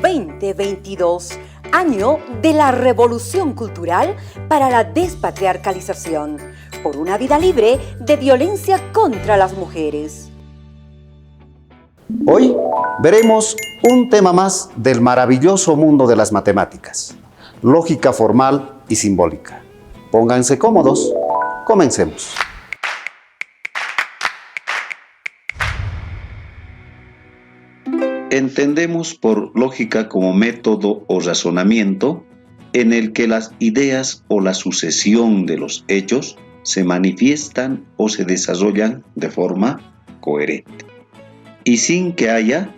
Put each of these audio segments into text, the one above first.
2022, año de la Revolución Cultural para la Despatriarcalización, por una vida libre de violencia contra las mujeres. Hoy veremos un tema más del maravilloso mundo de las matemáticas, lógica formal y simbólica. Pónganse cómodos, comencemos. Entendemos por lógica como método o razonamiento en el que las ideas o la sucesión de los hechos se manifiestan o se desarrollan de forma coherente y sin que haya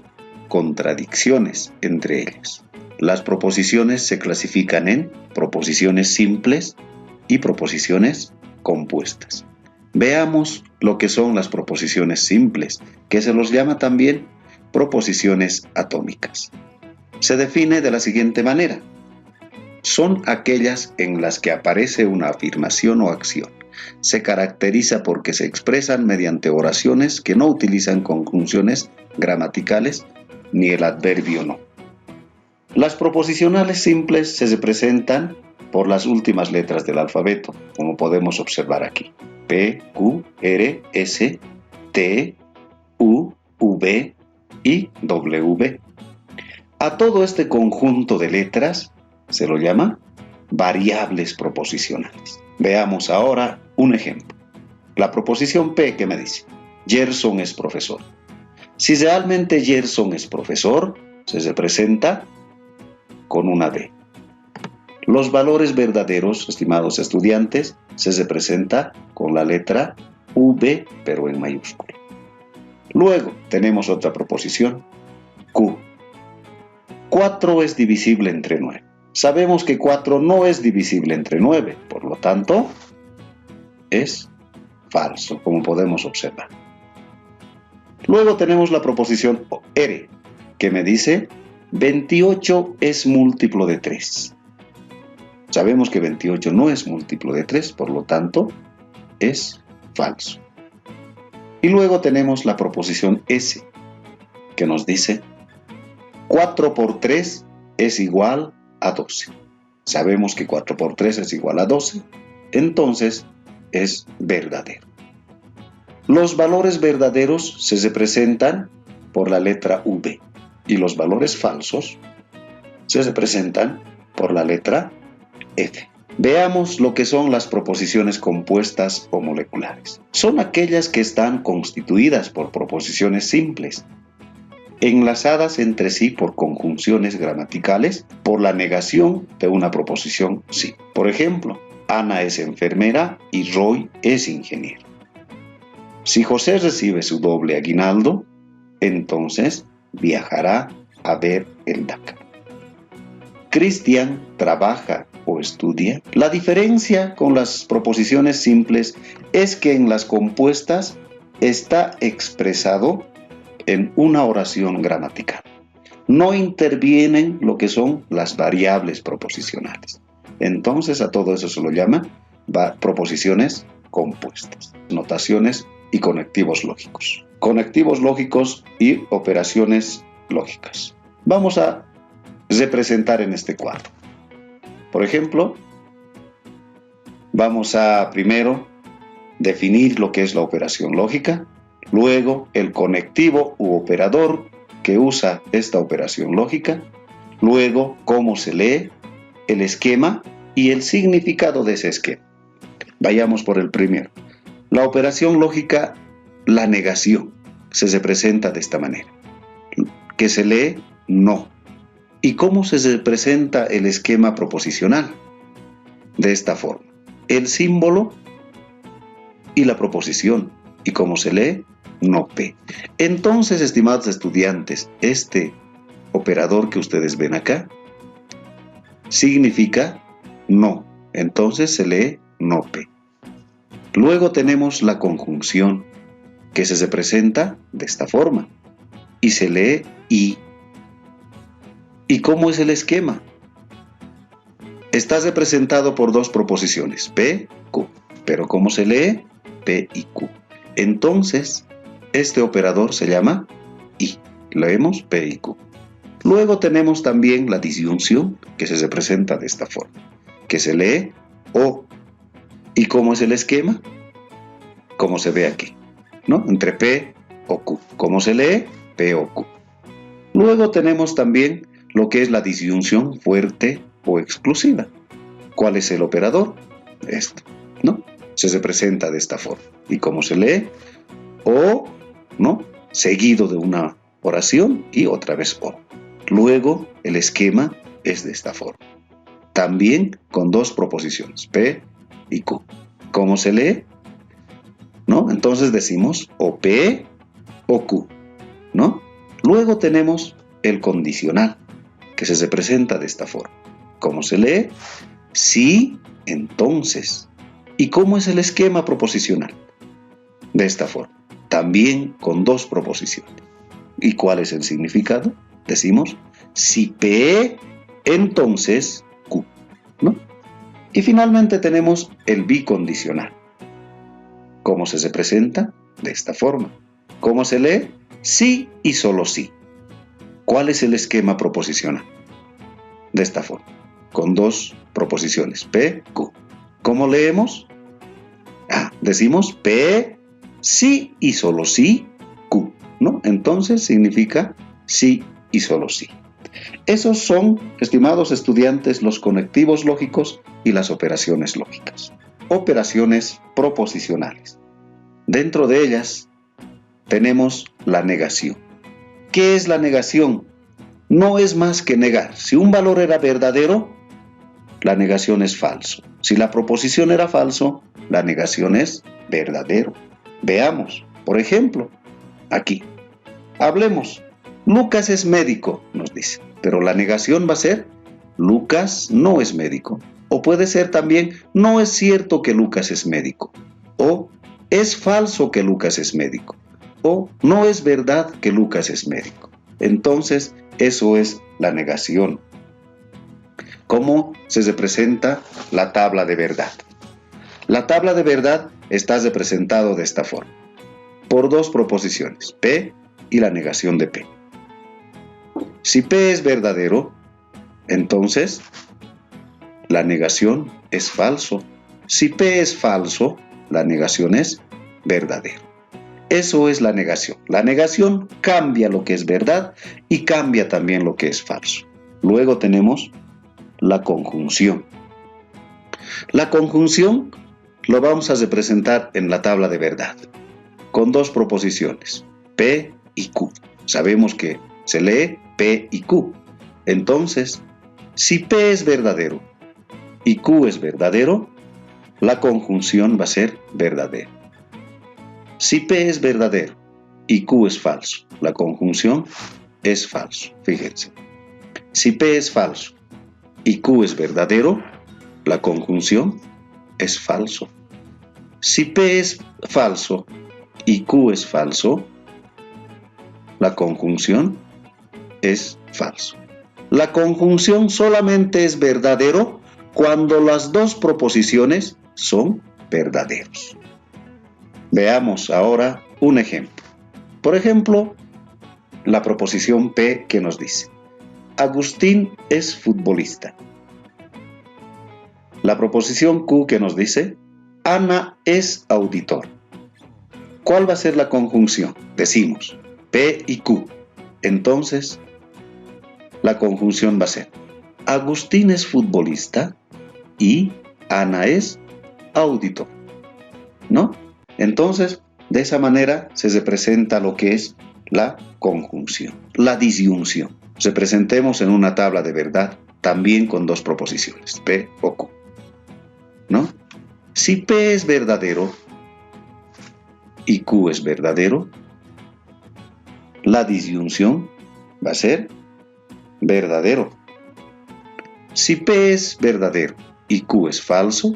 contradicciones entre ellas. Las proposiciones se clasifican en proposiciones simples y proposiciones compuestas. Veamos lo que son las proposiciones simples, que se los llama también proposiciones atómicas. Se define de la siguiente manera: son aquellas en las que aparece una afirmación o acción. Se caracteriza porque se expresan mediante oraciones que no utilizan conjunciones gramaticales ni el adverbio no. Las proposicionales simples se representan por las últimas letras del alfabeto, como podemos observar aquí: P, Q, R, S, T, U, V y W. A todo este conjunto de letras se lo llama variables proposicionales. Veamos ahora un ejemplo. La proposición P, que me dice: Gerson es profesor. Si realmente Gerson es profesor, se representa con una D. Los valores verdaderos, estimados estudiantes, se representa con la letra V, pero en mayúscula. Luego tenemos otra proposición, Q. 4 es divisible entre 9. Sabemos que 4 no es divisible entre 9, por lo tanto, es falso, como podemos observar. Luego tenemos la proposición R, que me dice: 28 es múltiplo de 3. Sabemos que 28 no es múltiplo de 3, por lo tanto, es falso. Y luego tenemos la proposición S, que nos dice: 4 por 3 es igual a 12. Sabemos que 4 por 3 es igual a 12, entonces es verdadero. Los valores verdaderos se representan por la letra V y los valores falsos se representan por la letra F. Veamos lo que son las proposiciones compuestas o moleculares. Son aquellas que están constituidas por proposiciones simples, enlazadas entre sí por conjunciones gramaticales, por la negación de una proposición sí. Por ejemplo, Ana es enfermera y Roy es ingeniero. Si José recibe su doble aguinaldo, entonces viajará a ver el Dakar. Cristian trabaja o estudia. La diferencia con las proposiciones simples es que en las compuestas está expresado en una oración gramatical. No intervienen lo que son las variables proposicionales. Entonces a todo eso se lo llama proposiciones compuestas, notaciones y conectivos lógicos. Conectivos lógicos y operaciones lógicas. Vamos a representar en este cuadro. Por ejemplo, vamos a primero definir lo que es la operación lógica, luego el conectivo u operador que usa esta operación lógica, luego cómo se lee, el esquema y el significado de ese esquema. Vayamos por el primero. La operación lógica, la negación, se representa de esta manera. Que se lee no. ¿Y cómo se representa el esquema proposicional? De esta forma: el símbolo y la proposición. ¿Y cómo se lee? No P. Entonces, estimados estudiantes, este operador que ustedes ven acá significa no. Entonces se lee no P. Luego tenemos la conjunción, que se representa de esta forma y se lee I. ¿Y cómo es el esquema? Está representado por dos proposiciones, P, Q. Pero ¿cómo se lee? P y Q. Entonces, este operador se llama I. Leemos P y Q. Luego tenemos también la disyunción, que se representa de esta forma, que se lee O. ¿Y cómo es el esquema? Como se ve aquí, ¿no? Entre P o Q. ¿Cómo se lee? P o Q. Luego tenemos también lo que es la disyunción fuerte o exclusiva. ¿Cuál es el operador? Esto, ¿no? Se representa de esta forma. ¿Y cómo se lee? O, ¿no? Seguido de una oración y otra vez O. Luego el esquema es de esta forma. También con dos proposiciones, P y Q. ¿Cómo se lee? ¿No? Entonces decimos o P o Q, ¿no? Luego tenemos el condicional, que se representa de esta forma. ¿Cómo se lee? Sí, entonces. ¿Y cómo es el esquema proposicional? De esta forma. También con dos proposiciones. ¿Y cuál es el significado? Decimos, si P, entonces Q, ¿no? Y finalmente tenemos el bicondicional. ¿Cómo se presenta? De esta forma. ¿Cómo se lee? Sí y solo sí. ¿Cuál es el esquema proposicional? De esta forma, con dos proposiciones, P, Q. ¿Cómo leemos? Decimos P, sí y solo sí, Q, ¿no? Entonces significa sí y solo sí. Esos son, estimados estudiantes, los conectivos lógicos y las operaciones lógicas. Operaciones proposicionales. Dentro de ellas tenemos la negación. ¿Qué es la negación? No es más que negar. Si un valor era verdadero, la negación es falso. Si la proposición era falso, la negación es verdadero. Veamos, por ejemplo, aquí. Hablemos. Lucas es médico, nos dice. Pero la negación va a ser, Lucas no es médico. O puede ser también, no es cierto que Lucas es médico. O es falso que Lucas es médico. O no es verdad que Lucas es médico. Entonces, eso es la negación. ¿Cómo se representa la tabla de verdad? La tabla de verdad está representada de esta forma, por dos proposiciones, P y la negación de P. Si P es verdadero, entonces la negación es falso. Si P es falso, la negación es verdadero. Eso es la negación. La negación cambia lo que es verdad y cambia también lo que es falso. Luego tenemos la conjunción. La conjunción lo vamos a representar en la tabla de verdad, con dos proposiciones, P y Q. Sabemos que se lee P y Q. Entonces, si P es verdadero y Q es verdadero, la conjunción va a ser verdadera. Si P es verdadero y Q es falso, la conjunción es falso. Fíjense. Si P es falso y Q es verdadero, la conjunción es falso. Si P es falso y Q es falso, la conjunción es falso. La conjunción solamente es verdadero cuando las dos proposiciones son verdaderos. Veamos ahora un ejemplo. Por ejemplo, la proposición P que nos dice, Agustín es futbolista. La proposición Q que nos dice, Ana es auditor. ¿Cuál va a ser la conjunción? Decimos P y Q. Entonces, la conjunción va a ser Agustín es futbolista y Ana es auditor, ¿no? Entonces, de esa manera se representa lo que es la conjunción, la disyunción. Representemos en una tabla de verdad también con dos proposiciones, P o Q, ¿no? Si P es verdadero y Q es verdadero, la disyunción va a ser verdadero. Si P es verdadero y Q es falso,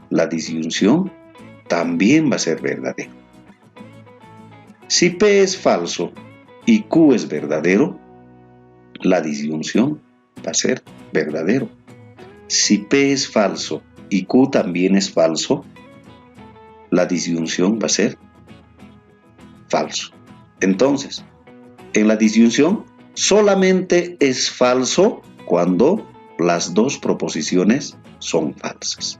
la disyunción también va a ser verdadero. Si P es falso y Q es verdadero, la disyunción va a ser verdadero. Si P es falso y Q también es falso, la disyunción va a ser falso. Entonces, en la disyunción solamente es falso cuando las dos proposiciones son falsas.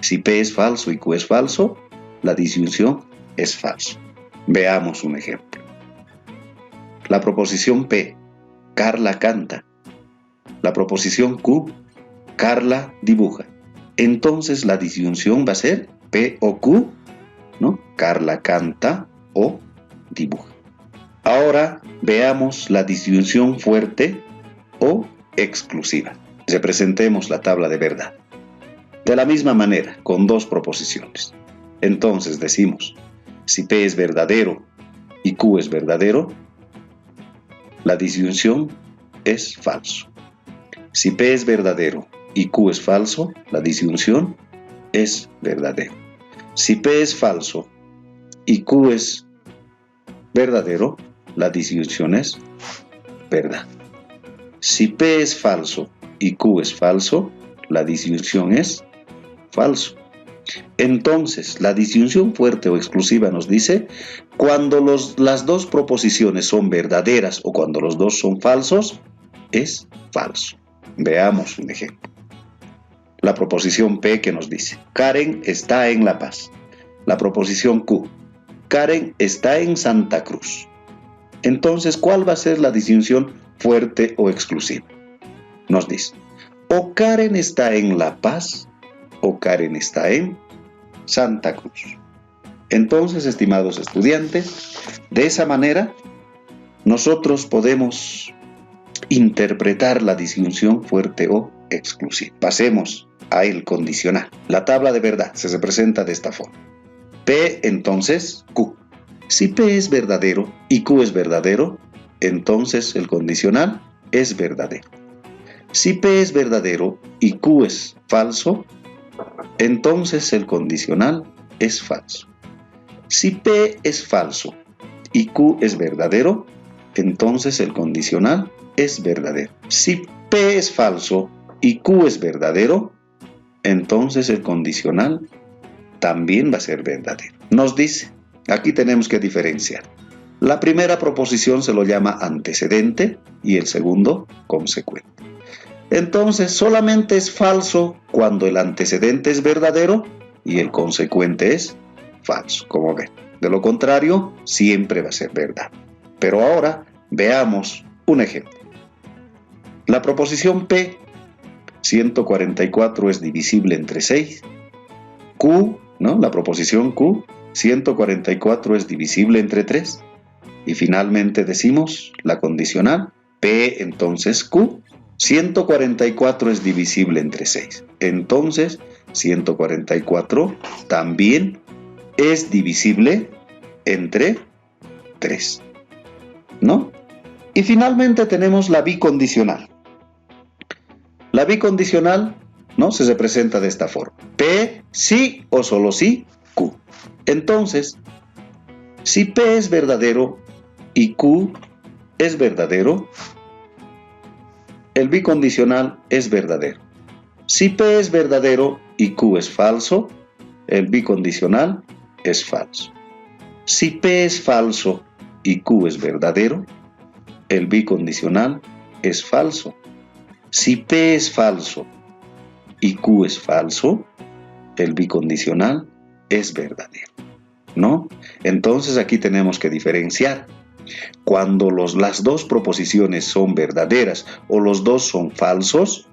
Si P es falso y Q es falso, la disyunción es falso. Veamos un ejemplo. La proposición P, Carla canta. La proposición Q, Carla dibuja. Entonces la disyunción va a ser P o Q, ¿no? Carla canta o dibuja. Ahora veamos la disyunción fuerte o exclusiva. Representemos la tabla de verdad. De la misma manera, con dos proposiciones. Entonces decimos, si P es verdadero y Q es verdadero, la disyunción es falso. Si P es verdadero y Q es falso, la disyunción es verdadero. Si P es falso y Q es verdadero, la disyunción es verdad. Si P es falso y Q es falso, la disyunción es falso. Entonces, la disyunción fuerte o exclusiva nos dice cuando las dos proposiciones son verdaderas o cuando los dos son falsos, es falso. Veamos un ejemplo. La proposición P que nos dice, Karen está en La Paz. La proposición Q, Karen está en Santa Cruz. Entonces, ¿cuál va a ser la disyunción fuerte o exclusiva? Nos dice, o Karen está en La Paz o Karen está en Santa Cruz. Entonces, estimados estudiantes, de esa manera nosotros podemos interpretar la disyunción fuerte o exclusiva. Pasemos a el condicional. La tabla de verdad se representa de esta forma. P, entonces, Q. Si P es verdadero y Q es verdadero, entonces el condicional es verdadero. Si P es verdadero y Q es falso, entonces el condicional es falso. Si P es falso y Q es verdadero, entonces el condicional es verdadero. Si P es falso y Q es verdadero, entonces el condicional también va a ser verdadero. Nos dice, aquí tenemos que diferenciar. La primera proposición se lo llama antecedente y el segundo consecuente. Entonces solamente es falso cuando el antecedente es verdadero y el consecuente es falso, como ven. De lo contrario, siempre va a ser verdad. Pero ahora veamos un ejemplo. La proposición P, 144 es divisible entre 6. Q, ¿no? La proposición Q, 144 es divisible entre 3. Y finalmente decimos la condicional P, entonces Q, 144 es divisible entre 6. Entonces, 144 también es divisible entre 3. ¿No? Y finalmente tenemos la bicondicional. La bicondicional, ¿no? Se representa de esta forma. P, sí o solo sí, Q. Entonces, si P es verdadero y Q es verdadero, el bicondicional es verdadero. Si P es verdadero y Q es falso, el bicondicional es falso. Si P es falso y Q es verdadero, el bicondicional es falso. Si P es falso y Q es falso, el bicondicional es verdadero, ¿no? Entonces aquí tenemos que diferenciar. Cuando las dos proposiciones son verdaderas o los dos son falsos,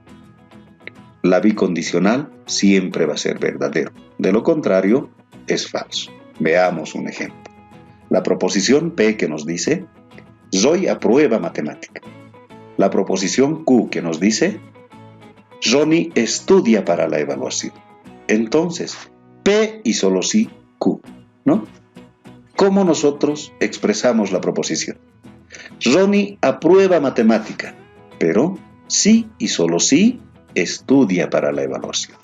la bicondicional siempre va a ser verdadero. De lo contrario, es falso. Veamos un ejemplo. La proposición P que nos dice, Zoe aprueba matemática. La proposición Q que nos dice, Johnny estudia para la evaluación. Entonces, P y solo sí Q, ¿no? ¿Cómo nosotros expresamos la proposición? Ronnie aprueba matemática, pero sí y solo sí estudia para la evaluación.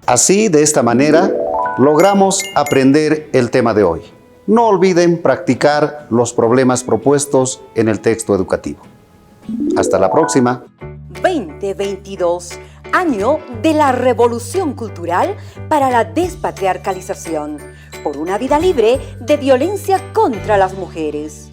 Así, de esta manera, logramos aprender el tema de hoy. No olviden practicar los problemas propuestos en el texto educativo. Hasta la próxima. 2022, año de la revolución cultural para la despatriarcalización, por una vida libre de violencia contra las mujeres.